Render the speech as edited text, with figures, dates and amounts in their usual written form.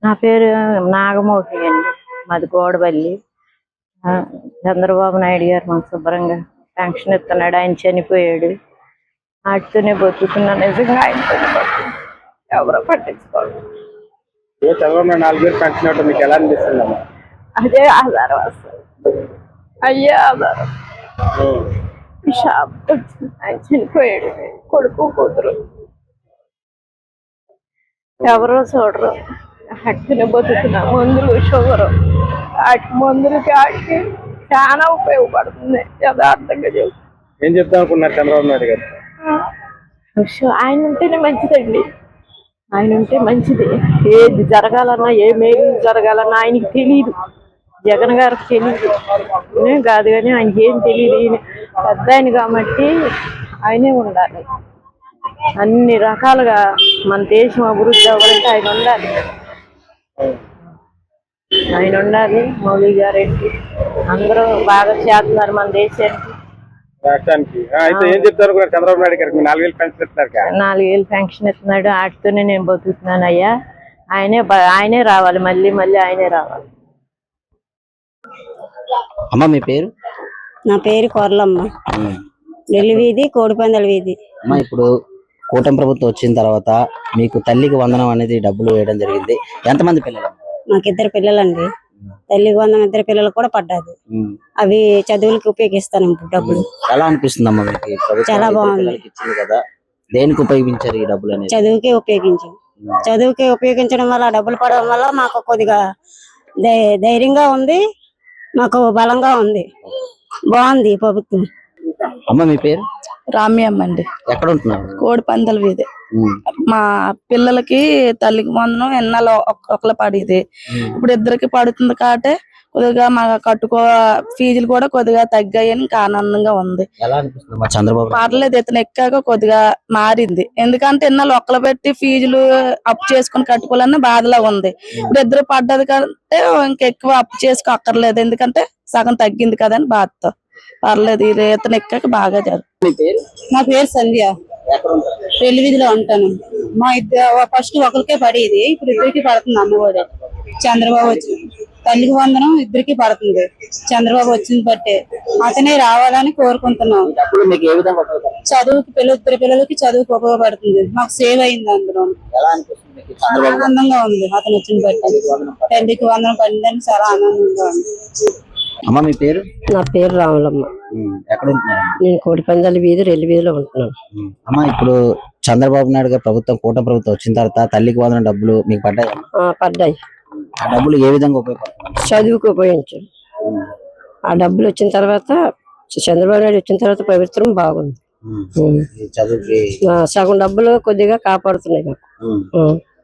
నా పేరు నాగమోహి అండి. మాది గోడవల్లి. చంద్రబాబు నాయుడు గారు మాకు శుభ్రంగా పెన్షన్ ఇస్తున్నాడు. ఆయన చనిపోయాడు. వాటితోనే బతుకుతున్నా. నిజంగా ఆయనతోనే బతుకుతున్నా. ఎవరో పట్టించుకోవాలి. చంద్రబాబు నాయుడు 4 వేలు పెన్షన్ ఇవ్వడం మీకు ఎలా అనిపిస్తుందమ్మా? అదే ఆధారం వస్తుంది. అయ్యే ఆధారం. ఈ షాప్ వచ్చింది. ఆయన చనిపోయాడు. కొడుకు కూతురు ఎవరో చూడరు. హక్కున బతుకుతున్నా. మందులు షుగరు మందులకి ఆడికి చాలా ఉపయోగపడుతుంది. యథార్థంగా చెప్తాను. ఏం చెప్తాం అనుకున్నారు చంద్రబాబు నాయుడు గారు? ఆయన ఉంటేనే మంచిదండి. ఆయన ఉంటే మంచిది. ఏది జరగాలన్నా ఏ మేలు జరగాలన్నా ఆయనకి తెలియదు. జగన్ గారికి తెలియదు కాదు, కానీ ఆయనకి ఏం తెలియదు. ఈయన పెద్ద ఆయన కాబట్టి ఆయనే ఉండాలి. అన్ని రకాలుగా మన దేశం అభివృద్ధి అవ్వాలంటే ఆయన ఉండాలి. ఆయన ఉండాలి. మౌలి గారెడ్డి అందరూ బాగా చేస్తున్నారు మన దేశానికి, రాష్ట్రానికి. అయితే ఏం చెప్తారు చంద్రబాబు నాయుడు గారికి? 4 వేలు పెన్షన్ ఇస్తున్నారు. 4 వేలు పెన్షన్ ఇస్తున్నాడు. వాటితోనే నేను బతుకుతున్నాను అయ్యా. ఆయనే రావాలి. మళ్ళీ మళ్ళీ ఆయనే రావాలి. అమ్మ మీ పేరు? నా పేరు కొరలమ్మ. నెల్లి వీధి, కోడిపందల వీధి. అమ్మ, ఇప్పుడు కూటమి ప్రభుత్వం వచ్చిన తర్వాత మీకు తల్లికి వందనం అనేది డబ్బులు వేయడం జరిగింది. ఎంతమంది పిల్లలు? నాకు 2 పిల్లలండి. తల్లికి వందనం 2 పిల్లలు కూడా పడ్డది. అవి చదువులకి ఉపయోగిస్తాను డబ్బులు. ఎలా అనిపిస్తుంది అమ్మ మీకు? చాలా బాగుంది. ఇచ్చింది కదా, దేనికి ఉపయోగించారు ఈ డబ్బులు అనేది? చదువుకే ఉపయోగించాం. చదువుకే ఉపయోగించడం వల్ల, డబ్బులు పడడం వల్ల మాకు కొద్దిగా ధైర్యంగా ఉంది, మాకు బలంగా ఉంది. బాగుంది ఈ ప్రభుత్వం. అమ్మ మీ పేరు? రామ్యమ్మ అండి. ఎక్కడ ఉంటున్నారు? కోడిపందల వీధి. మా పిల్లలకి తల్లికి వందనం ఎన్నాళ్ళు ఒకళ్ళు పడేది, ఇప్పుడు 2కి పడుతుంది కాబట్టి కొద్దిగా మా ఫీజులు కూడా కొద్దిగా తగ్గాయని ఇంకా ఆనందంగా ఉంది. ఎలా అనిపిస్తుంది చంద్రబాబు? పర్లేదు, ఇతను ఎక్కాక కొద్దిగా మారింది. ఎందుకంటే ఎన్నాళ్ళు ఒక్కలు పెట్టి ఫీజులు అప్పు చేసుకుని కట్టుకోవాలని బాధలా ఉంది. ఇప్పుడు 2 పడ్డది కంటే ఇంకెక్కువ అప్పు చేసుకో అక్కర్లేదు, ఎందుకంటే సగం తగ్గింది కదా అని బాధతో. పర్లేదు, ఇతను ఎక్కాక బాగా జరుగుతుంది. నా పేరు సంధ్య. పెళ్లి వీధిలో ఉంటాను. మా ఫస్ట్ ఒకరికే పడేది, ఇప్పుడు 2కి పడుతుంది. అమ్మఒడి చంద్రబాబు వచ్చి తల్లికి వందనం 2కి పడుతుంది. చంద్రబాబు వచ్చింది బట్టే అతనే రావాలని కోరుకుంటున్నాం. చదువుకి 2 పిల్లలకి చదువుకి ఉపయోగపడుతుంది. మాకు సేవ్ అయింది. అందులో ఆనందంగా ఉంది. అతను వచ్చిన బట్టి తల్లికి వందనం పడిందని చాలా ఆనందంగా ఉంది. అమ్మ మీ పేరు? నా పేరు రాములమ్మ. ఎక్కడ ఉంటున్నారు? నేను కోడిపందాల వీధి, రెల్లి వీధిలో ఉంటున్నాను. అమ్మ, ఇప్పుడు చంద్రబాబు నాయుడు గారు ప్రభుత్వం, కూటమి ప్రభుత్వం వచ్చిన తర్వాత తల్లికి వందన డబ్బులు మీకు పడ్డాయి? పడ్డాయి. ఆ డబ్బులు ఏ విధంగా ఉపయోగపడుతుంది? చదువుకు ఉపయోగించాం. ఆ డబ్బులు వచ్చిన తర్వాత, చంద్రబాబు నాయుడు వచ్చిన తర్వాత ప్రభుత్వం బాగుంది. చదువుకి సగం డబ్బులు కొద్దిగా కాపాడుతున్నాయి మాకు.